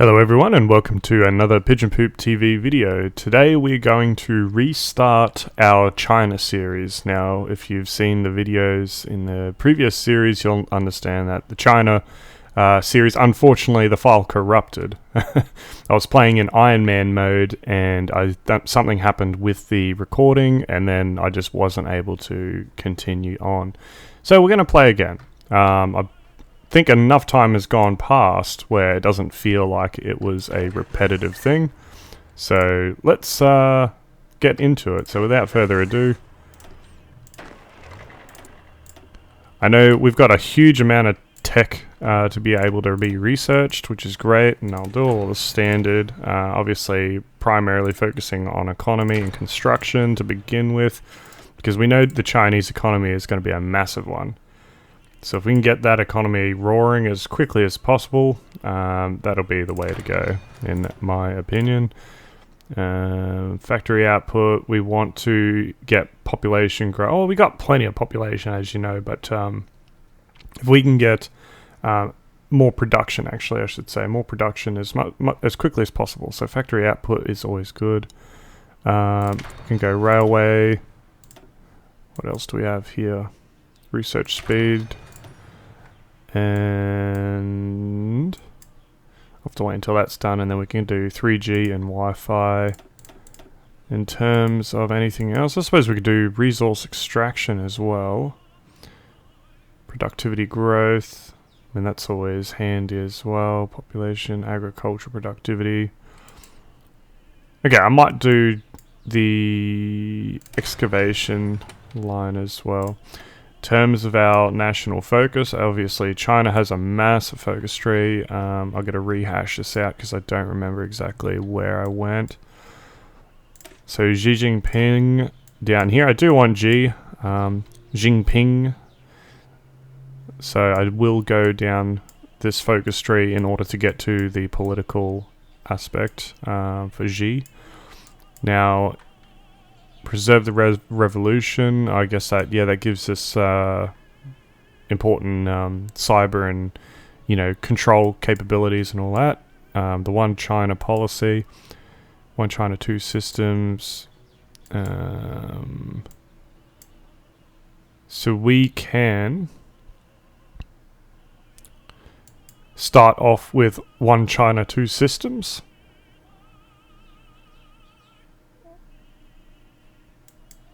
Hello everyone and welcome to another Pigeon Poop TV video. Today we're going to restart our China series. Now if you've seen the videos in the previous series you'll understand that the China series, unfortunately the file corrupted. I was playing in Iron Man mode and something happened with the recording and then I just wasn't able to continue on. So we're going to play again. I think enough time has gone past where it doesn't feel like it was a repetitive thing. So let's get into it. So without further ado, I know we've got a huge amount of tech to be able to be researched, which is great, and I'll do all the standard, obviously primarily focusing on economy and construction to begin with, because we know the Chinese economy is going to be a massive one. So if we can get that economy roaring as quickly as possible, that'll be the way to go, in my opinion. Factory output, we want to get population growth. Oh, we got plenty of population, as you know, but if we can get more production, actually, I should say, more production as quickly as possible. So factory output is always good. We can go railway. What else do we have here? Research speed. And I'll have to wait until that's done and then we can do 3G and Wi-Fi. In terms of anything else, I suppose we could do resource extraction as well. Productivity growth, I mean that's always handy as well. Population, agriculture, productivity. Okay, I might do the excavation line as well. In terms of our national focus, obviously China has a massive focus tree. I've got to rehash this out because I don't remember exactly where I went. So Xi Jinping down here. I do want Jinping. So I will go down this focus tree in order to get to the political aspect for Xi. Now, preserve the revolution. I guess that gives us important cyber and control capabilities and all that. The One China policy, One China two systems. So we can start off with One China two systems.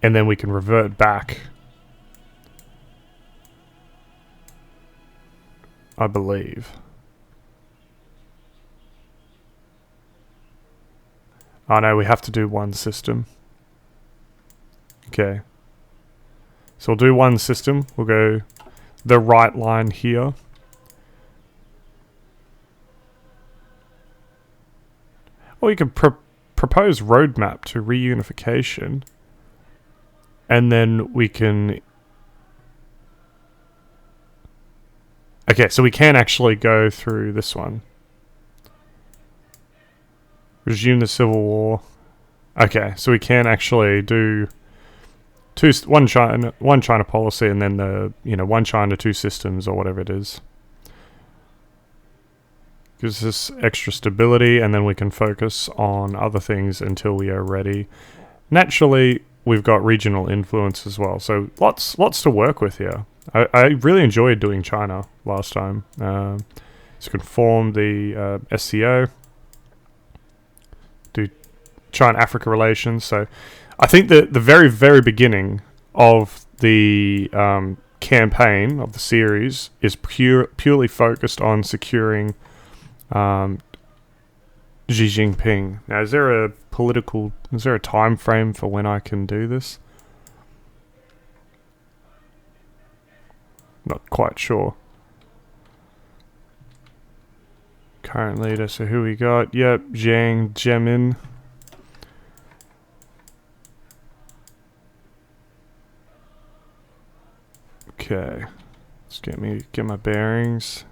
And then we can revert back, I believe. Oh no, we have to do one system. Okay. So we'll do one system. We'll go the right line here. Or you could propose roadmap to reunification. And then we can... Okay, so we can actually go through this one. Resume the Civil War. Okay, so we can actually do one China policy and then the One China two systems or whatever it is. Gives us extra stability and then we can focus on other things until we are ready. Naturally, we've got regional influence as well, so lots to work with here. I really enjoyed doing China last time. So conform the SCO, do China-Africa relations. So I think that the very beginning of the campaign of the series is purely focused on securing Xi Jinping. Now, is there a time frame for when I can do this? Not quite sure. Current leader, so who we got? Yep, Jiang Zemin. Okay. Let's get my bearings.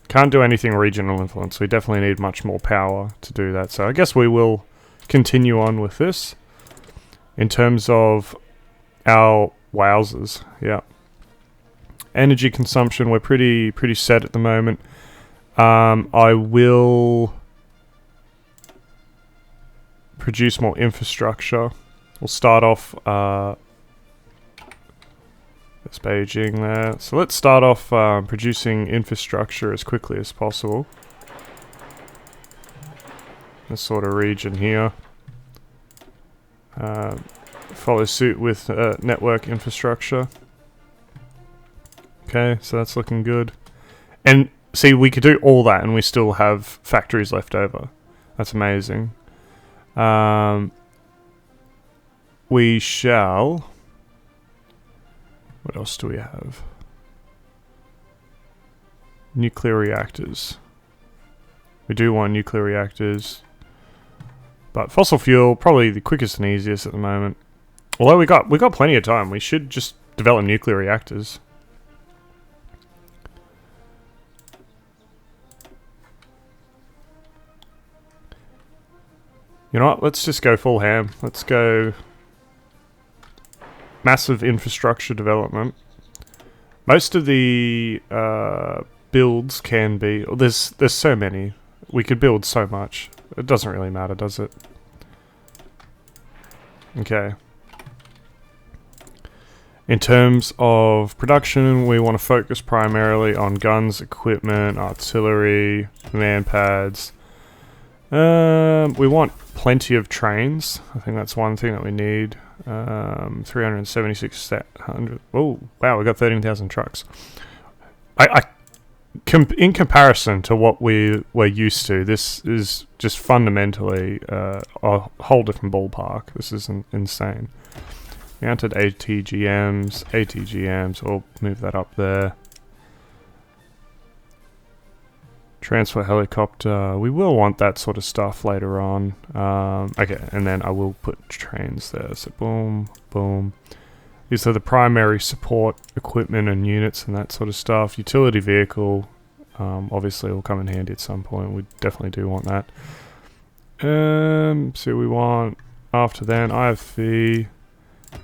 Can't do anything regional influence. We definitely need much more power to do that. So I guess we will continue on with this. In terms of our wowzers, yeah. Energy consumption, we're pretty set at the moment. I will produce more infrastructure. We'll start off, there's Beijing there. So let's start off producing infrastructure as quickly as possible. This sort of region here. Follow suit with network infrastructure. Okay, so that's looking good. And see, we could do all that and we still have factories left over. That's amazing. We shall... What else do we have? Nuclear reactors. We do want nuclear reactors. But fossil fuel, probably the quickest and easiest at the moment. Although we got plenty of time. We should just develop nuclear reactors. You know what? Let's just go full ham. Let's go massive infrastructure development. Most of the builds can be... Oh, there's so many. We could build so much. It doesn't really matter, does it? Okay. In terms of production, we want to focus primarily on guns, equipment, artillery, man pads. We want plenty of trains. I think that's one thing that we need. 376,000. Oh, wow, we got 13,000 trucks. In comparison to what we're used to, this is just fundamentally a whole different ballpark. This is insane. Mounted ATGMs, we'll move that up there. Transfer helicopter, we will want that sort of stuff later on. Okay, and then I will put trains there. So boom, boom. These are the primary support equipment and units and that sort of stuff. Utility vehicle, obviously will come in handy at some point. We definitely do want that. So we want, after then, IFV,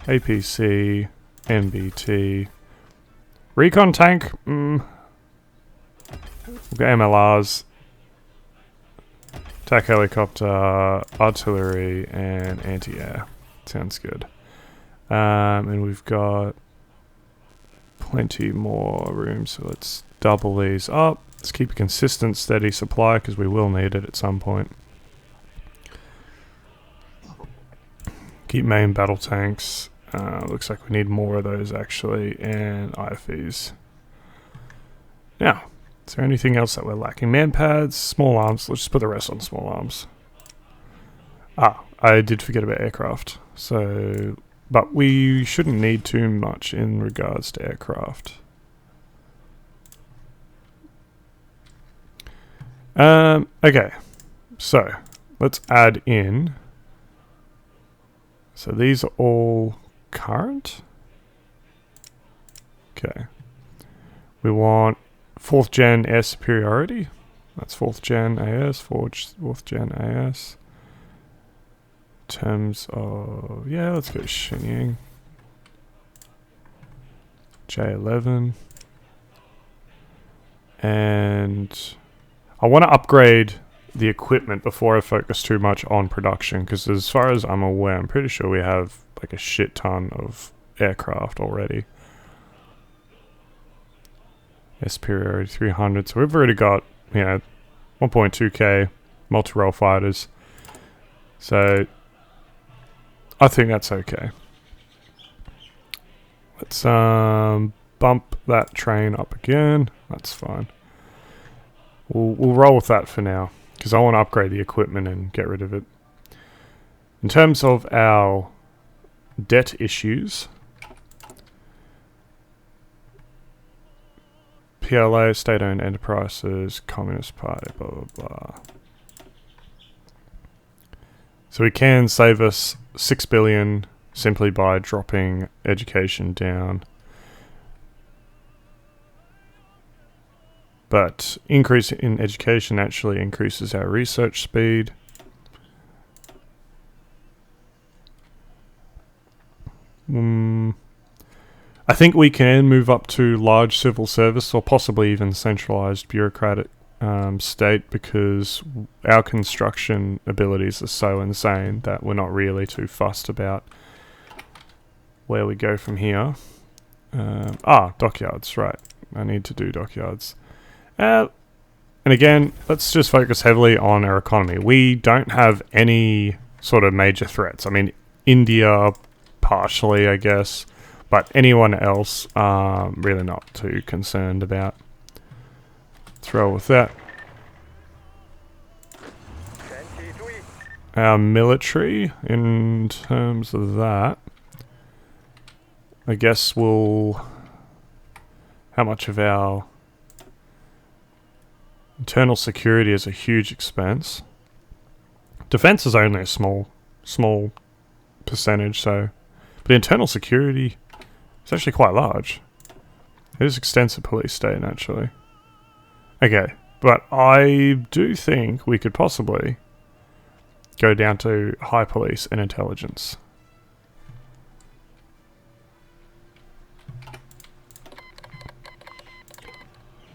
APC, NBT. Recon tank, we'll get MLRs, attack helicopter, artillery, and anti-air. Sounds good. And we've got plenty more room, so let's double these up. Let's keep a consistent, steady supply, because we will need it at some point. Keep main battle tanks. Looks like we need more of those, actually, and IFVs. Now, is there anything else that we're lacking? Man pads, small arms. Let's just put the rest on small arms. Ah, I did forget about aircraft. So, but we shouldn't need too much in regards to aircraft. Okay, so let's add in. So these are all current. Okay. We want 4th gen air superiority. That's 4th gen AS, 4th gen AS. In terms of, yeah, let's go Shenyang. J11. And I want to upgrade the equipment before I focus too much on production, because as far as I'm aware, I'm pretty sure we have like a shit ton of aircraft already. Air superiority 300, so we've already got, you know, 1.2k multi-role fighters. So I think that's okay. Let's bump that train up again. That's fine. We'll roll with that for now, because I want to upgrade the equipment and get rid of it. In terms of our debt issues, PLA, state-owned enterprises, Communist Party, blah, blah, blah. So we can save us 6 billion simply by dropping education down. But increase in education actually increases our research speed. I think we can move up to large civil service, or possibly even centralized bureaucratic state because our construction abilities are so insane that we're not really too fussed about where we go from here. Dockyards, right. I need to do dockyards. And again, let's just focus heavily on our economy. We don't have any sort of major threats. I mean, India, partially, I guess, but anyone else, really not too concerned about. Let's roll with that. Our military, in terms of that, I guess we'll... How much of our internal security is a huge expense. Defense is only a small percentage, so... But internal security is actually quite large. It is extensive police state, naturally. Okay, but I do think we could possibly go down to high police and intelligence.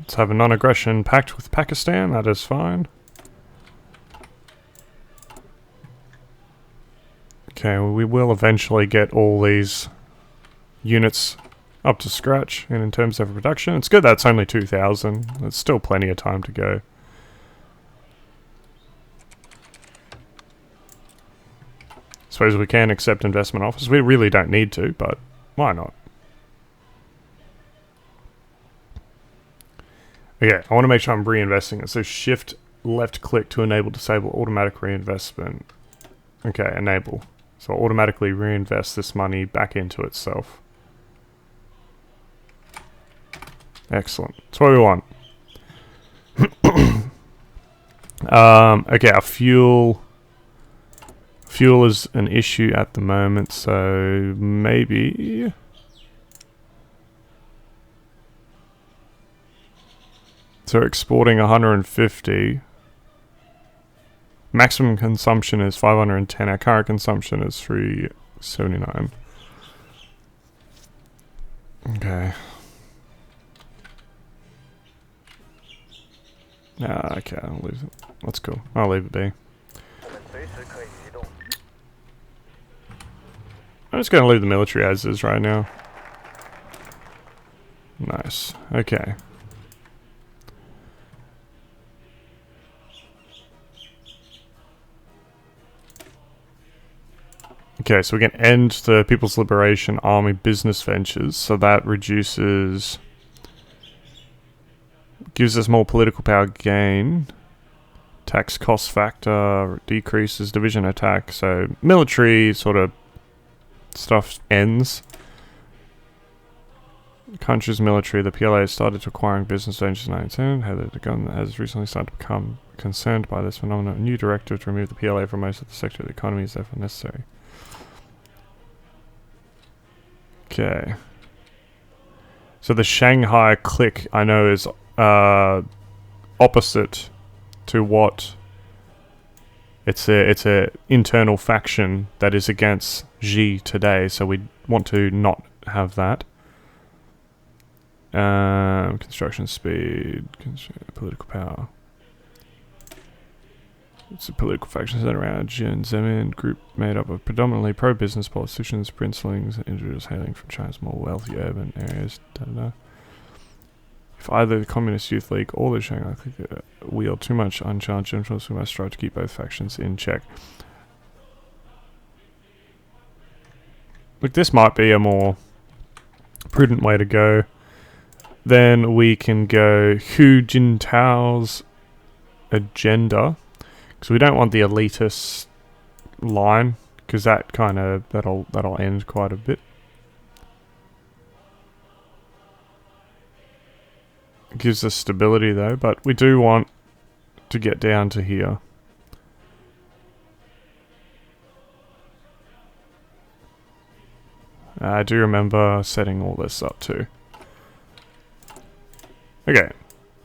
Let's have a non-aggression pact with Pakistan, that is fine. Okay, well, we will eventually get all these units up to scratch in terms of production. It's good that's only 2,000. There's still plenty of time to go. Suppose we can accept investment offers. We really don't need to, but why not? Okay, I want to make sure I'm reinvesting it. So shift left click to enable disable automatic reinvestment. Okay, enable. So I'll automatically reinvest this money back into itself. Excellent. That's what we want. Okay, our fuel is an issue at the moment, so maybe... So exporting 150. Maximum consumption is 510. Our current consumption is 379. Okay. Okay, I'll leave it. That's cool. I'll leave it be. I'm just going to leave the military as is right now. Nice. Okay. Okay, so we can end the People's Liberation Army business ventures, so that reduces... Gives us more political power gain. Tax cost factor decreases division attack, so military sort of stuff ends. Country's military, the PLA started acquiring business ventures in 1910. The government has recently started to become concerned by this phenomenon. A new directive to remove the PLA from most of the sector of the economy is therefore necessary. Okay. So the Shanghai clique, I know, is opposite to what... It's a internal faction that is against Xi today, so we want to not have that. Construction speed, political power. It's a political faction centered around Jin Zemin group made up of predominantly pro-business politicians, princelings, and individuals hailing from China's more wealthy urban areas. If either the Communist Youth League or the Shanghai Clique wield too much unchallenged influence, we must strive to keep both factions in check. Look, this might be a more prudent way to go. Then we can go Hu Jintao's agenda. Because we don't want the elitist line, because that kind of that'll end quite a bit. It gives us stability though, but we do want to get down to here. I do remember setting all this up too. Okay,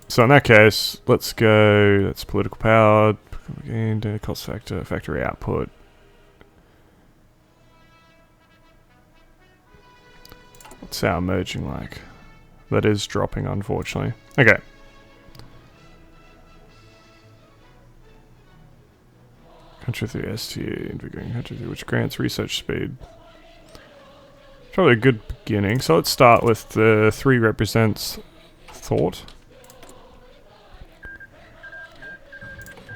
so in that case, let's go. That's political power. Again, cost factor, factory output. What's our merging like? That is dropping, unfortunately. Okay. Country 3 STE, invigorating country 3, which grants research speed. Probably a good beginning. So let's start with the 3 represents thought.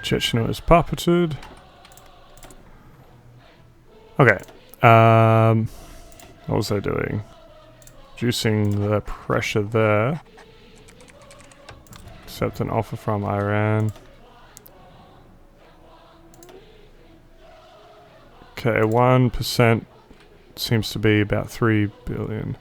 Chechnya is puppeted. Okay. What was I doing? Reducing the pressure there. Accept an offer from Iran. Okay, 1% seems to be about 3 billion.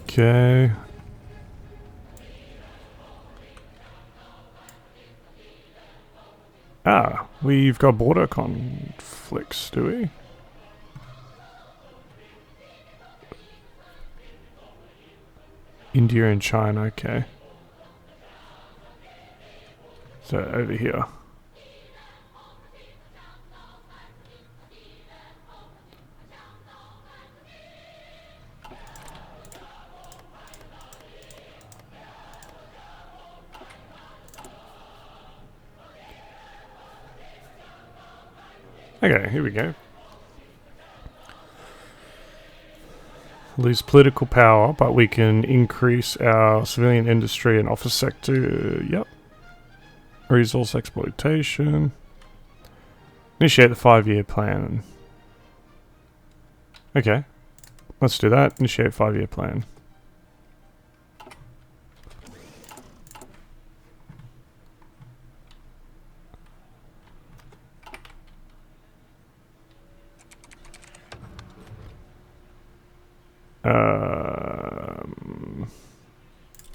Okay. Ah, we've got border conflicts, do we? India and China, okay. So over here. Okay, here we go. Lose political power, but we can increase our civilian industry and office sector. Yep. Resource exploitation. Initiate the 5-year plan. Okay. Let's do that. Initiate 5-year plan.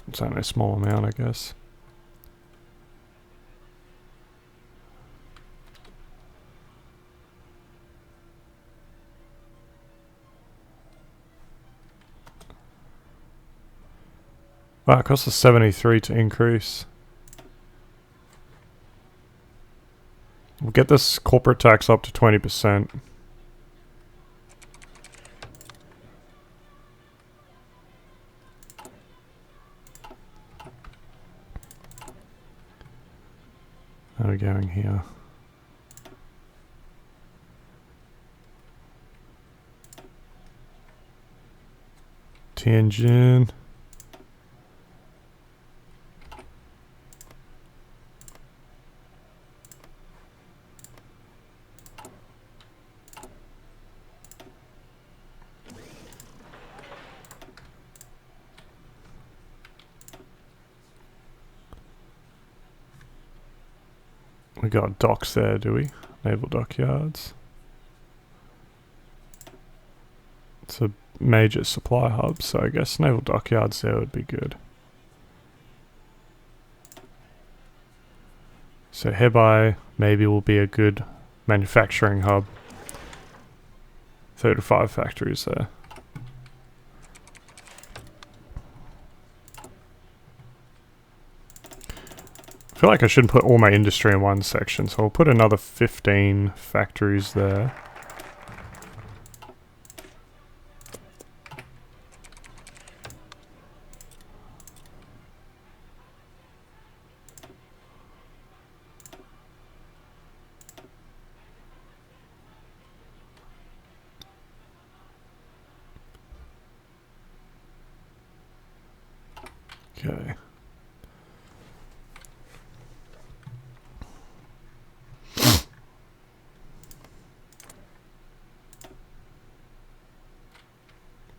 It's only a small amount, I guess. Wow, it costs us 73 to increase. We'll get this corporate tax up to 20%. How are we going here? Tianjin. We got docks there, do we? Naval dockyards. It's a major supply hub, so I guess naval dockyards there would be good. So Hebei maybe will be a good manufacturing hub. 35 factories there. I feel like I shouldn't put all my industry in one section, so I'll put another 15 factories there. Okay.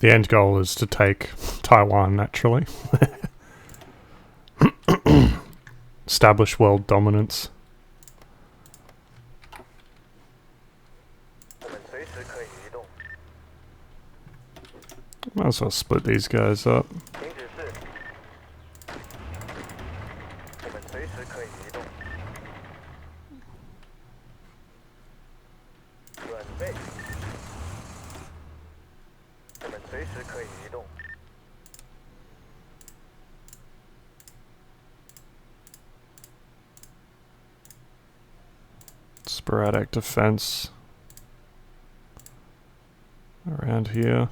The end goal is to take Taiwan, naturally. Establish world dominance. Might as well split these guys up. sporadic defense around here.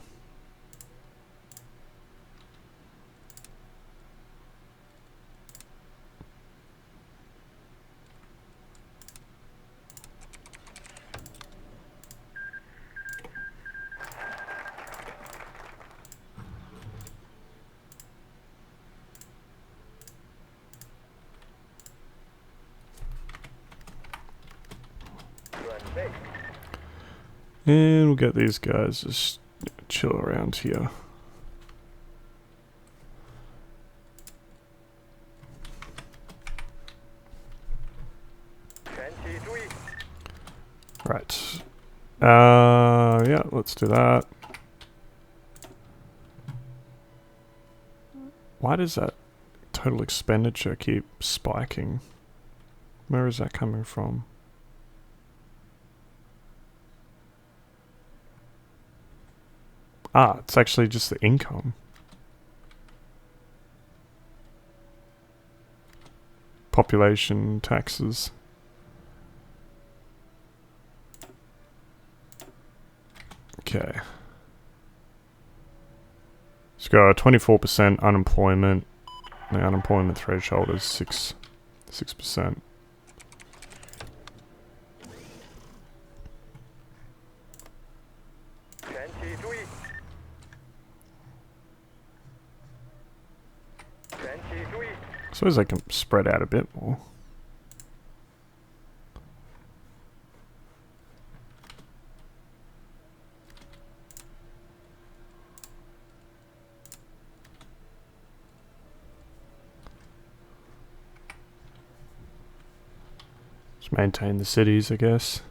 And we'll get these guys just chill around here. Right. Yeah, let's do that. Why does that total expenditure keep spiking? Where is that coming from? Ah, it's actually just the income. Population taxes. Okay. Let's go 24% unemployment. The unemployment threshold is 6%. I suppose I can spread out a bit more. Just maintain the cities, I guess.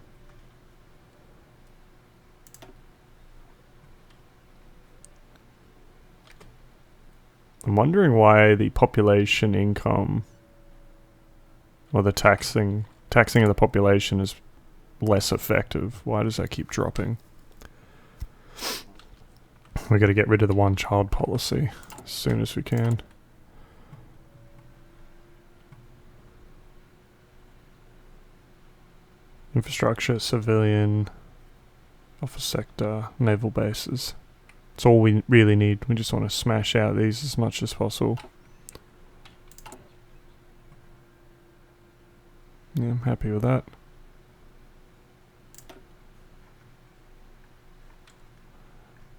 I'm wondering why the population income, or the taxing of the population is less effective. Why does that keep dropping? We got to get rid of the one-child policy as soon as we can. Infrastructure, civilian, office sector, naval bases. That's all we really need. We just want to smash out these as much as possible. Yeah, I'm happy with that.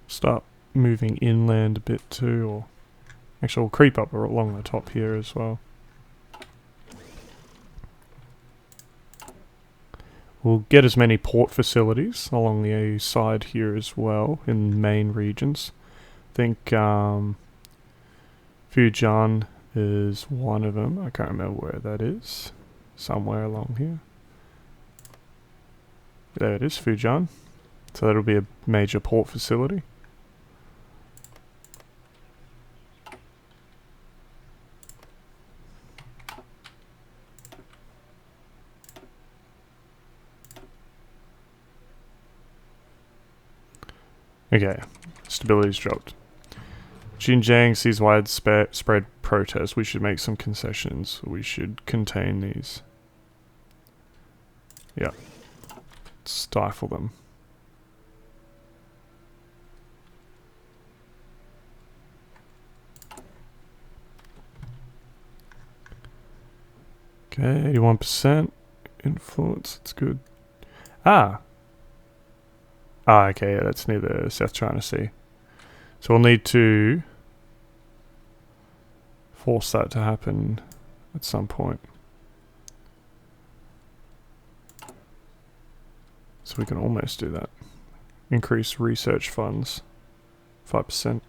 Start moving inland a bit too, or actually we'll creep up along the top here as well. We'll get as many port facilities along the side here as well in the main regions. I think Fujian is one of them. I can't remember where that is. Somewhere along here. There it is, Fujian. So that'll be a major port facility. Okay, stability's dropped. Xinjiang sees widespread protests. We should make some concessions. We should contain these. Yeah. Stifle them. Okay, 81% influence. That's good. Ah, okay, yeah, that's near the South China Sea. So we'll need to force that to happen at some point. So we can almost do that. Increase research funds, 5%.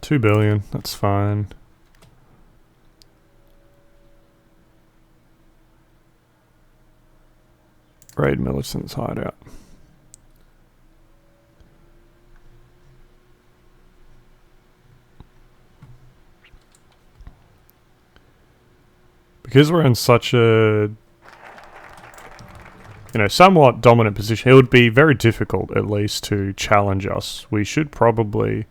2 billion, that's fine. Raid militants hideout. Because we're in such a, somewhat dominant position, it would be very difficult at least to challenge us. We should probably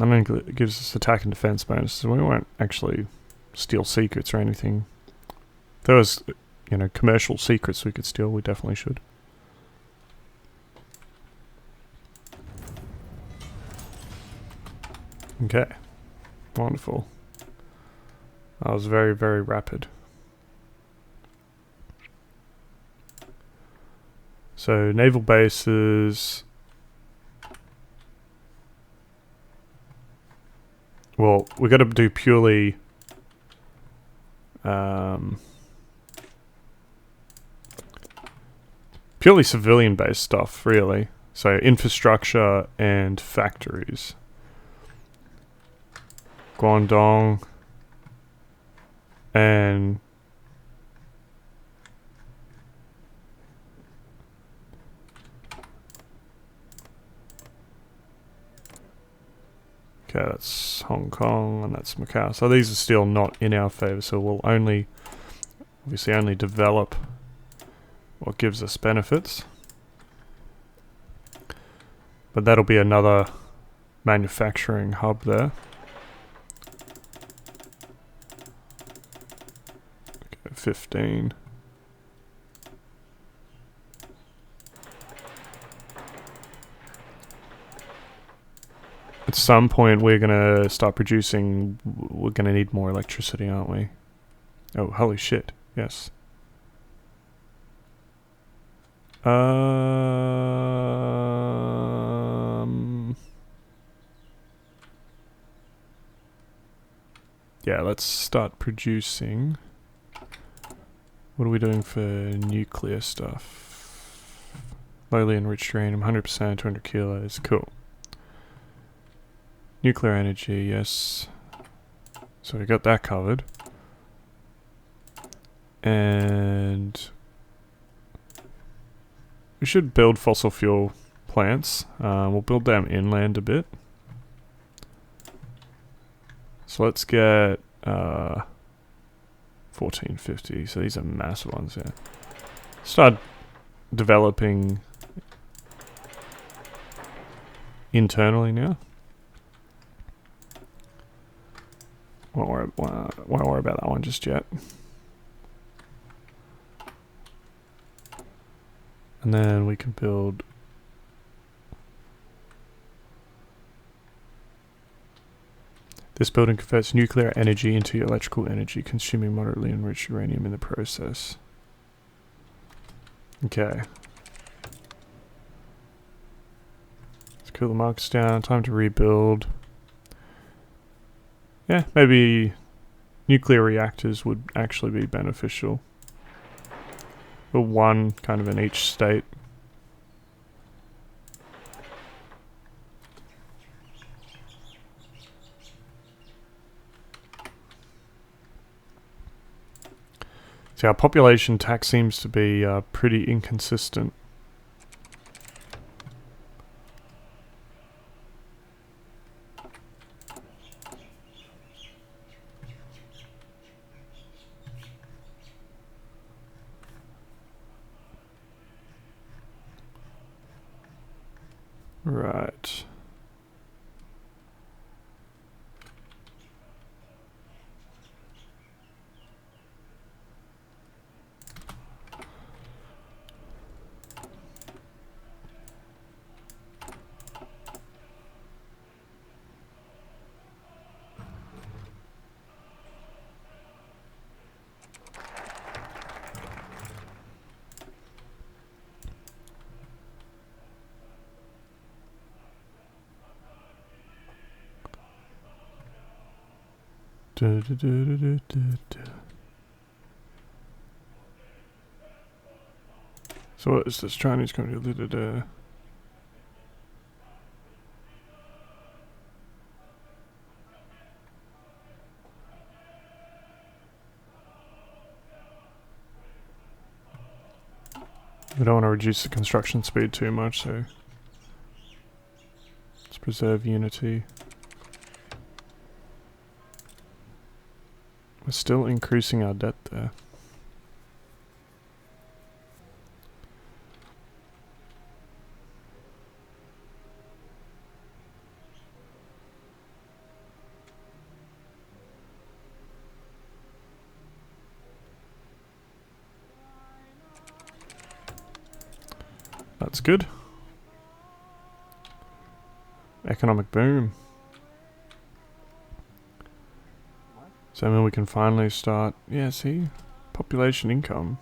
And then it gives us attack and defense bonuses. We won't actually steal secrets or anything. If there was, commercial secrets we could steal, we definitely should. Okay. Wonderful. That was very, very rapid. So, naval bases. Well, we got to do purely purely civilian-based stuff, really. So, infrastructure and factories. Guangdong and okay, that's Hong Kong and that's Macau. So these are still not in our favor, so we'll obviously only develop what gives us benefits. But that'll be another manufacturing hub there. Okay, 15. At some point we're gonna start producing, we're gonna need more electricity, aren't we? Oh, holy shit, yes. Yeah, let's start producing. What are we doing for nuclear stuff? Lowly enriched uranium, 100%, 200 kilos, cool. Nuclear energy, yes. So we got that covered. And we should build fossil fuel plants. We'll build them inland a bit. So let's get 1450. So these are massive ones, yeah. Start developing internally now. Won't worry about that one just yet. And then we can build this building converts nuclear energy into electrical energy, consuming moderately enriched uranium in the process. Okay. Let's cool the markets down. Time to rebuild. Yeah, maybe nuclear reactors would actually be beneficial. But one kind of in each state. So our population tax seems to be pretty inconsistent. Right. So what is this Chinese company? We don't want to reduce the construction speed too much, so let's preserve unity. We're still increasing our debt there. That's good. Economic boom. So then we can finally start, yeah, see? Population income.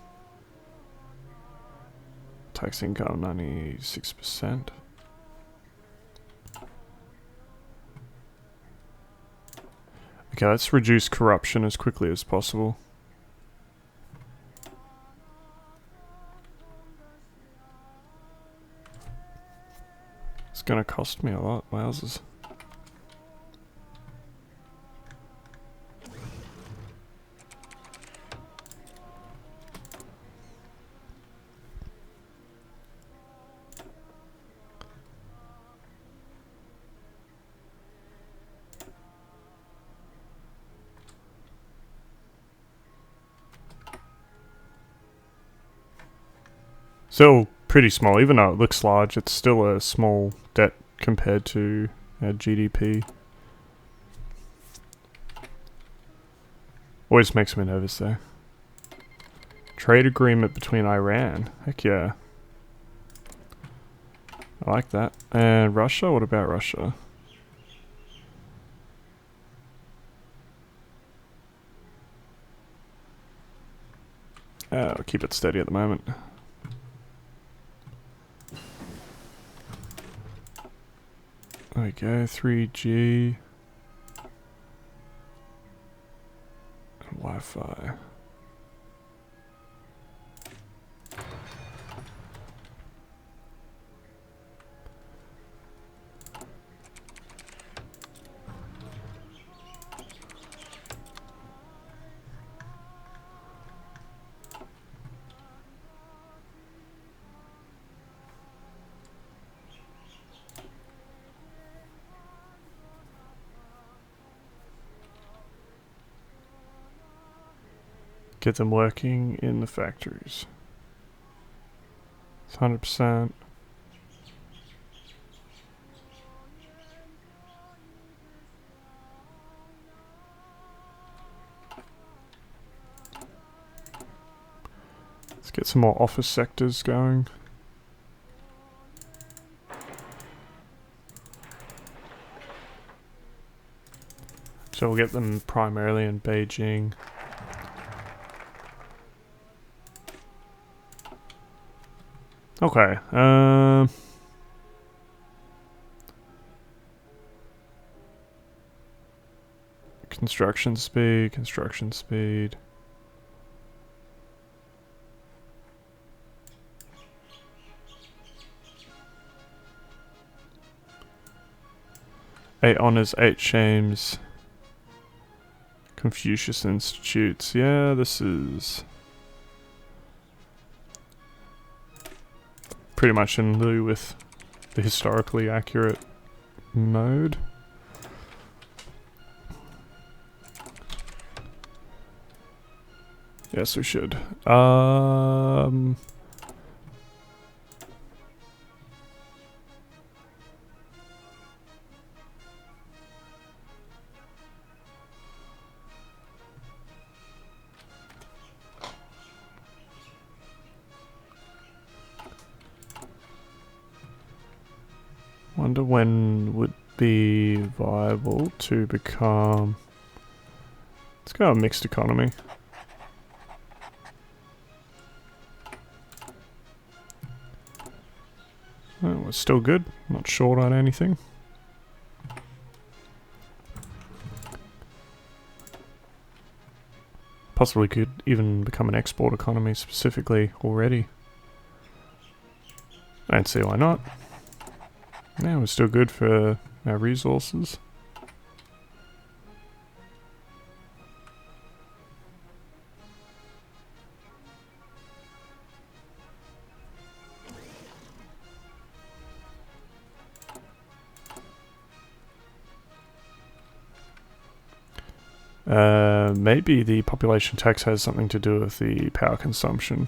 Tax income, 96%. Okay, let's reduce corruption as quickly as possible. It's gonna cost me a lot, wowzers. Still pretty small, even though it looks large, it's still a small debt compared to our GDP. Always makes me nervous though. Trade agreement between Iran. Heck yeah. I like that. And Russia? What about Russia? I'll keep it steady at the moment. There we go, 3G. And Wi-Fi. Get them working in the factories. It's 100%. Let's get some more office sectors going. So we'll get them primarily in Beijing. Okay, construction speed, construction speed. Eight honors, 8 shames. Confucius Institutes. Yeah, this is pretty much in lieu with the historically accurate mode. Yes, we should. Wonder when would be viable to become... Let's go a mixed economy. Oh, we're still good. Not short on anything. Possibly could even become an export economy specifically already. I don't see why not. Yeah, we're still good for our resources. Maybe the population tax has something to do with the power consumption.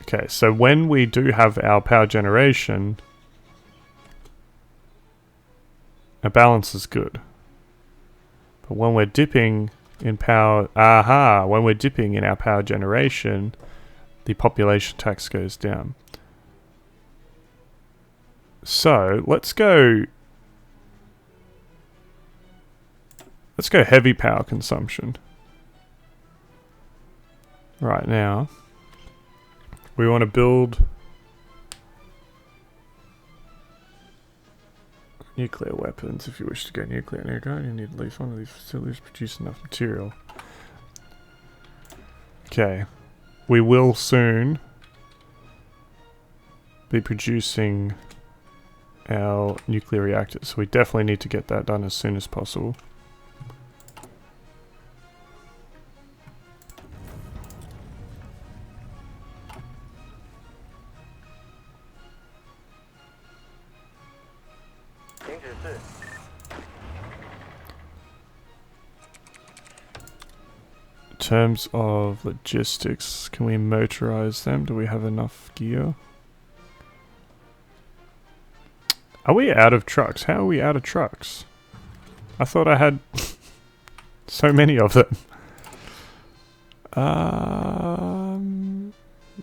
Okay, so when we do have our power generation, our balance is good. But when we're dipping in power, when we're dipping in our power generation, the population tax goes down. So let's go heavy power consumption. Right now, we want to build nuclear weapons. If you wish to go nuclear, you need at least one of these facilities to produce enough material. Okay, we will soon be producing our nuclear reactors, so we definitely need to get that done as soon as possible. In terms of logistics, can we motorize them? Do we have enough gear? Are we out of trucks? How are we out of trucks? I thought I had so many of them.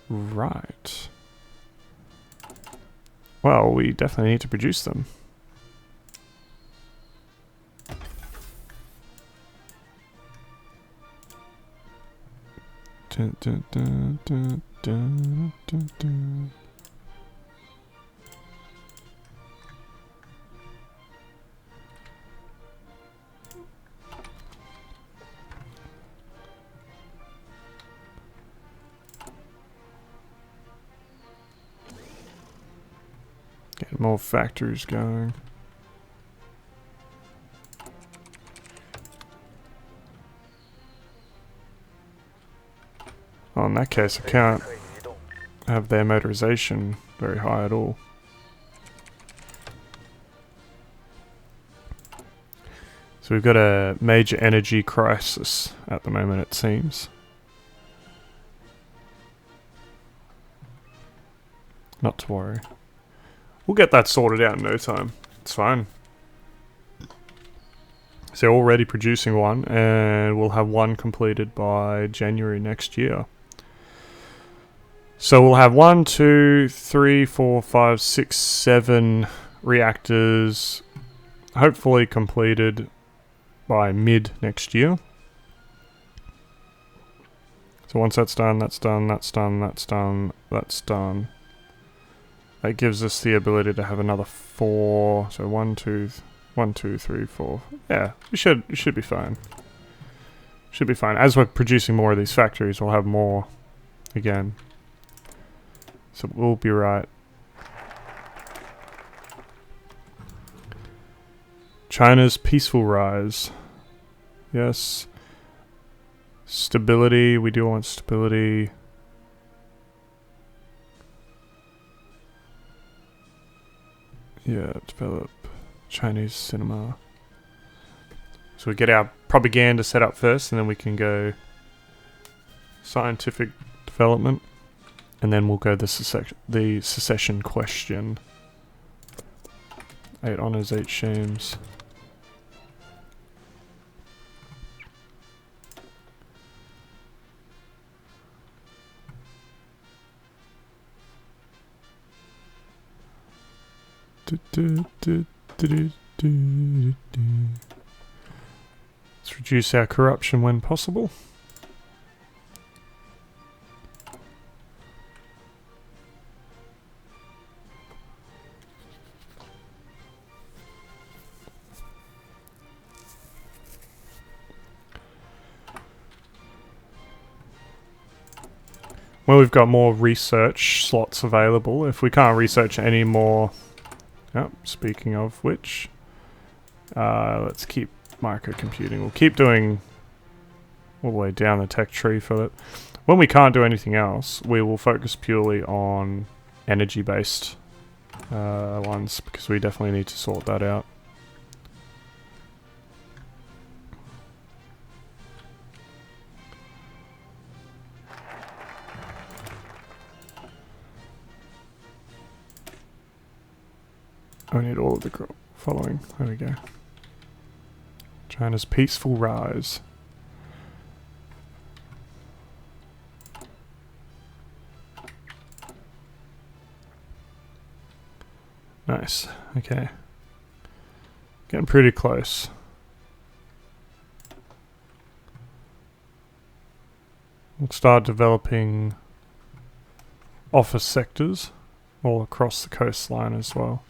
Right. Well, we definitely need to produce them. Dun, dun, dun, dun, dun, dun, dun. Get more factories going. Oh, in that case, I can't have their motorization very high at all. So we've got a major energy crisis at the moment, it seems. Not to worry. We'll get that sorted out in no time. It's fine. So already producing one, and we'll have one completed by January next year. So we'll have 1, 2, 3, 4, 5, 6, 7 reactors hopefully completed by mid next year. So once that's done, that's done, that's done, that's done, that's done. That gives us the ability to have another 4. So 1, 2, 3, 4. Yeah, we should be fine. Should be fine. As we're producing more of these factories, we'll have more again. So we'll be right. China's peaceful rise. Yes. Stability. We do want stability. Yeah, develop Chinese cinema. So we get our propaganda set up first, and then we can go scientific development. And then we'll go the secession question. 8 honors, 8 shames. Let's reduce our corruption when possible. Well, we've got more research slots available. If we can't research any more... Oh, speaking of which... let's keep microcomputing. We'll keep doing all the way down the tech tree for it. When we can't do anything else, we will focus purely on energy-based ones, because we definitely need to sort that out. I need all of the following. There we go. China's peaceful rise. Nice. Okay. Getting pretty close. We'll start developing office sectors all across the coastline as well.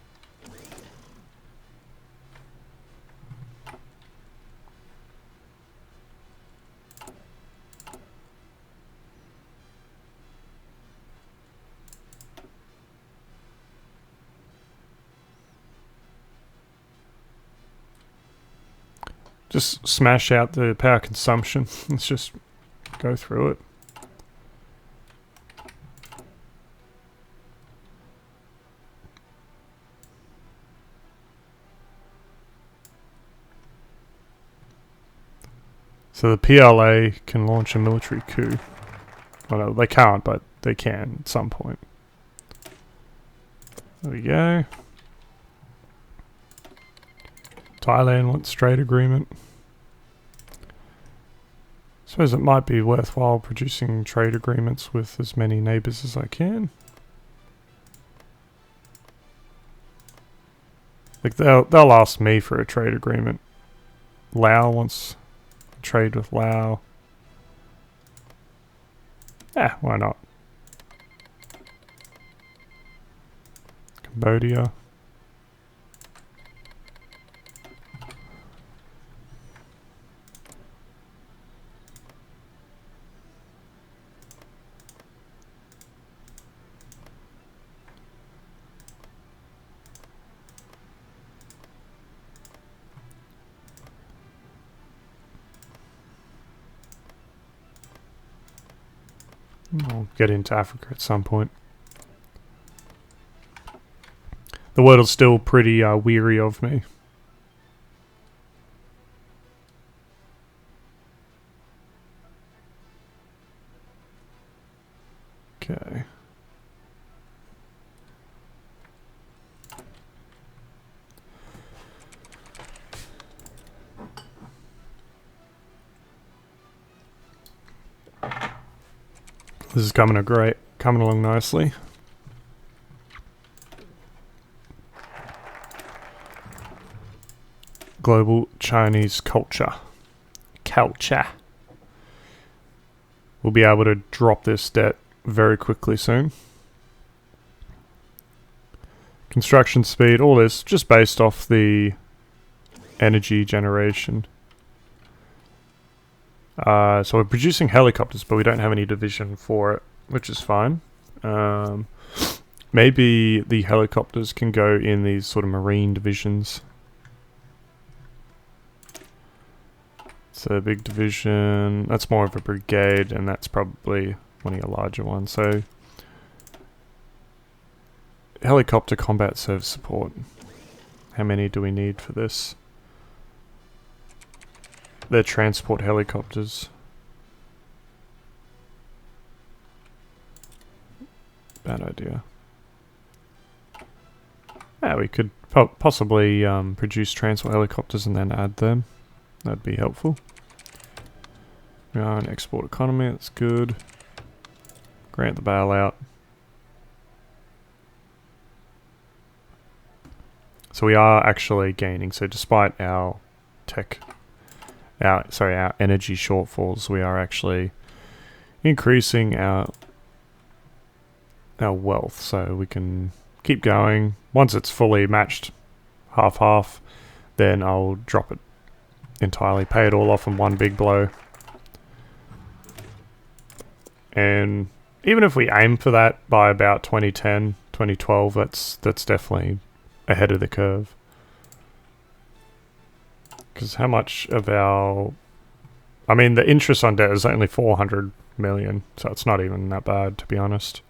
Just smash out the power consumption. Let's just go through it. So the PLA can launch a military coup. Well, no, they can't, but they can at some point. There we go. Thailand wants trade agreement. Suppose it might be worthwhile producing trade agreements with as many neighbours as I can. Like they'll ask me for a trade agreement. Laos wants trade with Laos. Yeah, why not? Cambodia. I'll get into Africa at some point. The world is still pretty weary of me. Okay. This is coming along nicely. Global Chinese culture. We'll be able to drop this debt very quickly soon. Construction speed, all this just based off the energy generation. So we're producing helicopters, but we don't have any division for it, which is fine. Maybe the helicopters can go in these sort of marine divisions. So big division, that's more of a brigade, and that's probably one of your larger ones. So helicopter combat service support. How many do we need for this? They're transport helicopters. Bad idea. Yeah, we could possibly produce transport helicopters and then add them. That'd be helpful. We are an export economy, that's good. Grant the bailout. So we are actually gaining. So despite our our energy shortfalls, we are actually increasing our wealth, so we can keep going. Once it's fully matched, half, then I'll drop it entirely, pay it all off in one big blow. And even if we aim for that by about 2010, 2012, that's definitely ahead of the curve. Because how much of our... I mean, the interest on debt is only 400 million, so it's not even that bad, to be honest.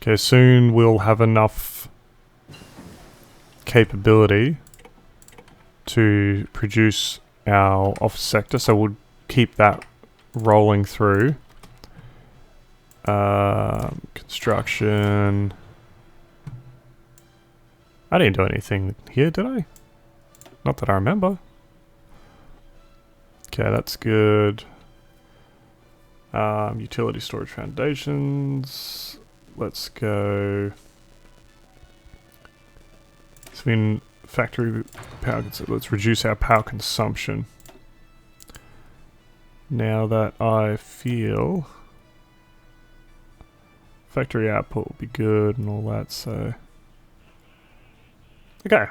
Okay, soon we'll have enough capability to produce our office sector, so we'll keep that rolling through. Construction... I didn't do anything here, did I? Not that I remember. Okay, that's good. Utility storage foundations. Let's go. So in factory power, let's reduce our power consumption. Now that I feel factory output will be good and all that, so okay.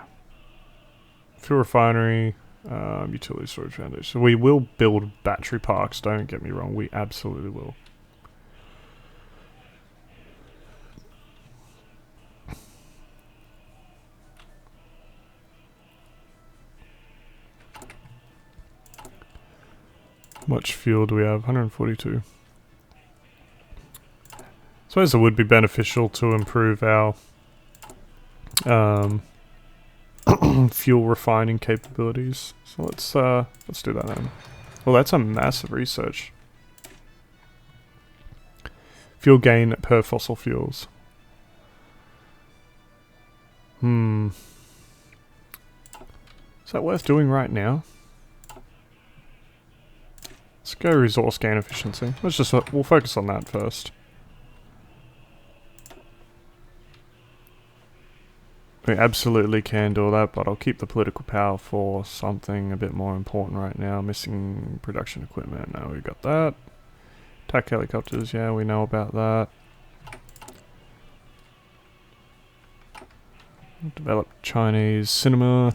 Fuel refinery, utility storage foundation. So we will build battery parks, don't get me wrong, we absolutely will. How much fuel do we have? 142. I suppose it would be beneficial to improve our fuel refining capabilities. So let's do that then. Well, that's a massive research. Fuel gain per fossil fuels. Is that worth doing right now? Let's go resource gain efficiency. We'll focus on that first. We absolutely can do that, but I'll keep the political power for something a bit more important right now. Missing production equipment. No, we got that. Attack helicopters, yeah, we know about that. Develop Chinese cinema.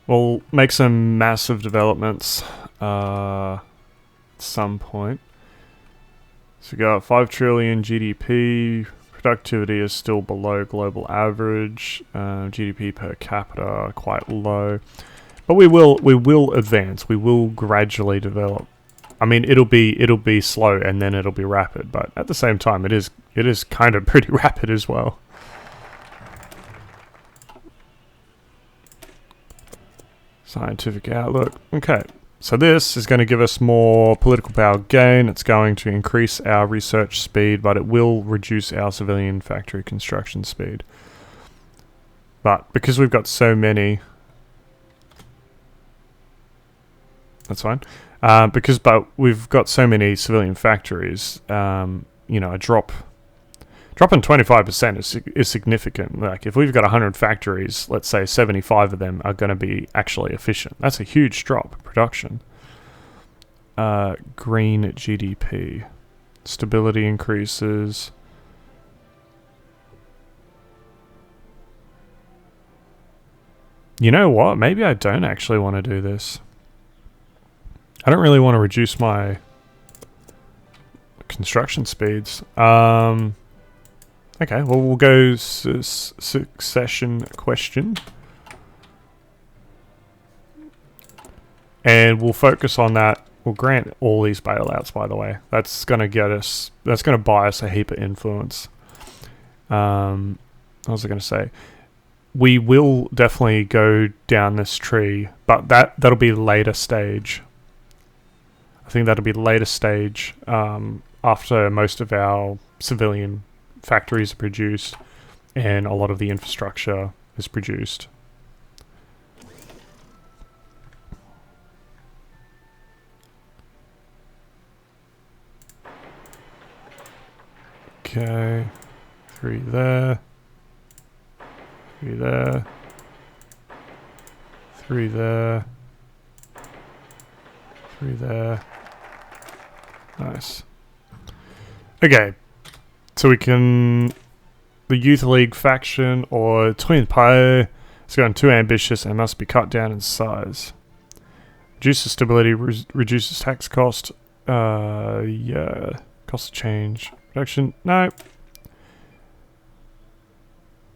We'll make some massive developments at some point. So we got 5 trillion GDP. Productivity is still below global average. GDP per capita quite low, but we will advance. We will gradually develop. I mean, it'll be slow and then it'll be rapid, but at the same time, it is kind of pretty rapid as well. Scientific outlook. Okay. So this is going to give us more political power gain. It's going to increase our research speed, but it will reduce our civilian factory construction speed. But because we've got so many... That's fine. But we've got so many civilian factories, you know, a drop in 25% is significant. Like, if we've got 100 factories, let's say 75 of them are going to be actually efficient. That's a huge drop in production. Green GDP. Stability increases. You know what? Maybe I don't actually want to do this. I don't really want to reduce my construction speeds. Okay, well, we'll go succession question. And we'll focus on that. We'll grant all these bailouts, by the way. That's going to buy us a heap of influence. What was I going to say? We will definitely go down this tree, but that'll be later stage. I think that'll be later stage after most of our civilian factories are produced and a lot of the infrastructure is produced. Okay, 3 there, 3 there, 3 there, 3 there. Nice. Okay. So we can... The Youth League faction or Twin Pie has gotten too ambitious and must be cut down in size. Reduces stability, reduces tax cost. Yeah. Cost of change. Reduction. No.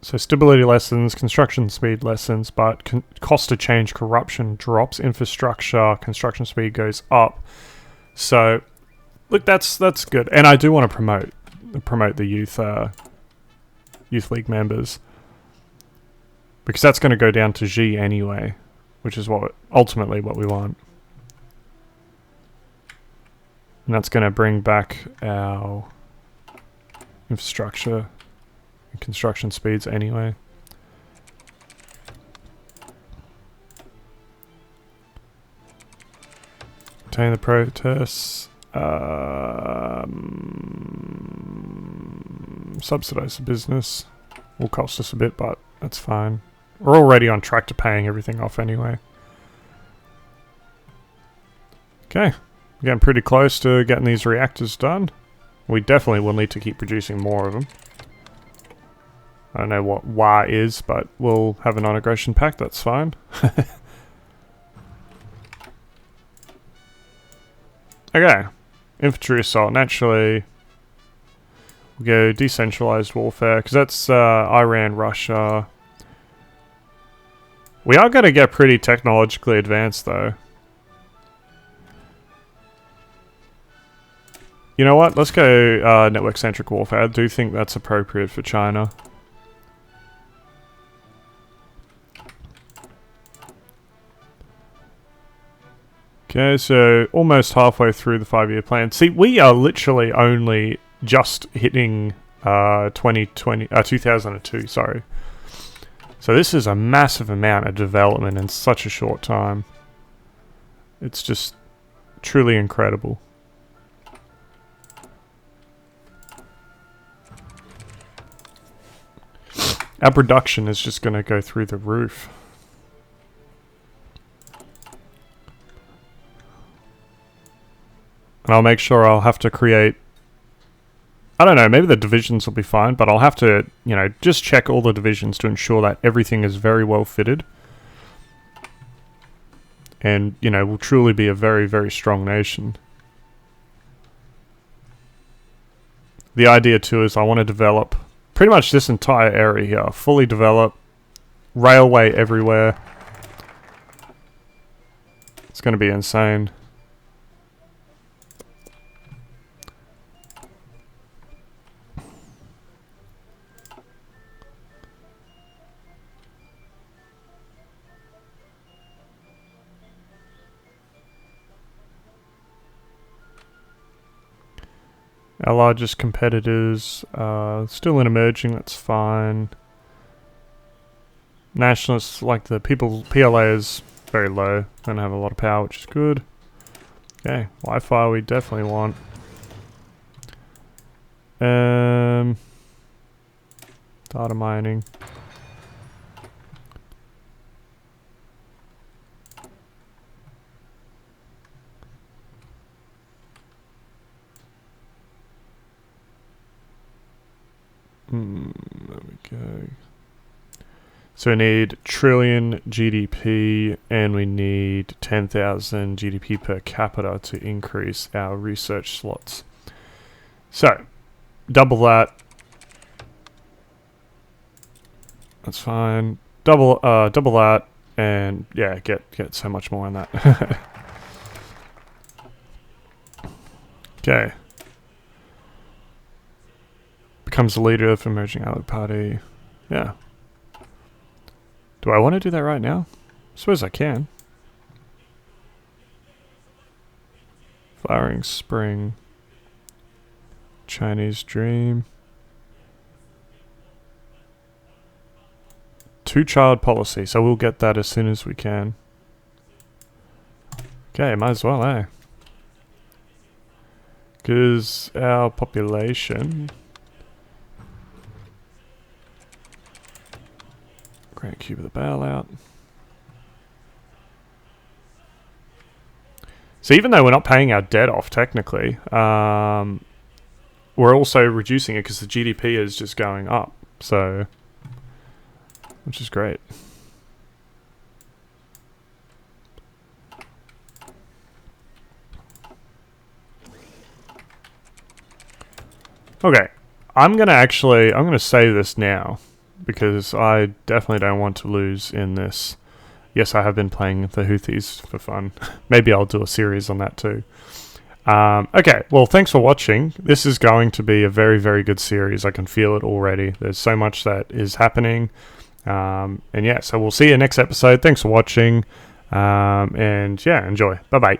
So stability lessens, construction speed lessens, but cost of change, corruption drops, infrastructure, construction speed goes up. So, look, that's good. And I do want to promote the youth league members, because that's going to go down to G anyway, which is ultimately what we want. And that's going to bring back our infrastructure and construction speeds anyway. Contain the protests. Subsidize the business. Will cost us a bit, but that's fine. We're already on track to paying everything off anyway. Okay. We're getting pretty close to getting these reactors done. We definitely will need to keep producing more of them. I don't know what HOI is, but we'll have a non-aggression pact, that's fine. Okay. Infantry assault. Naturally, we'll go decentralized warfare, because that's Iran, Russia. We are going to get pretty technologically advanced, though. You know what? Let's go network-centric warfare. I do think that's appropriate for China. Okay, so almost halfway through the 5-year plan. See, we are literally only just hitting 2002, sorry. So this is a massive amount of development in such a short time. It's just truly incredible. Our production is just going to go through the roof. And I'll make sure I'll have to create... I don't know, maybe the divisions will be fine, but I'll have to, you know, just check all the divisions to ensure that everything is very well fitted. And, you know, we'll truly be a very, very strong nation. The idea too is I want to develop pretty much this entire area here. Fully develop. Railway everywhere. It's going to be insane. Our largest competitors still in emerging, that's fine. Nationalists, like the people, PLA is very low, don't have a lot of power, which is good. Okay, Wi-Fi we definitely want. Data mining. There we go. So we need trillion GDP and we need 10,000 GDP per capita to increase our research slots. So, double that. That's fine. Double that and yeah, get so much more on that. Okay. Becomes the leader of emerging Allied Party. Yeah. Do I want to do that right now? I suppose I can. Flowering Spring. Chinese Dream. Two-child policy, so we'll get that as soon as we can. Okay, might as well, eh? Because our population... Grand Cube of the bailout. So even though we're not paying our debt off technically, we're also reducing it because the GDP is just going up. So, which is great. Okay, I'm gonna say this now. Because I definitely don't want to lose in this. Yes, I have been playing the Houthis for fun. Maybe I'll do a series on that too. Okay, well, thanks for watching. This is going to be a very, very good series. I can feel it already. There's so much that is happening. And yeah, so we'll see you next episode. Thanks for watching. And yeah, enjoy. Bye-bye.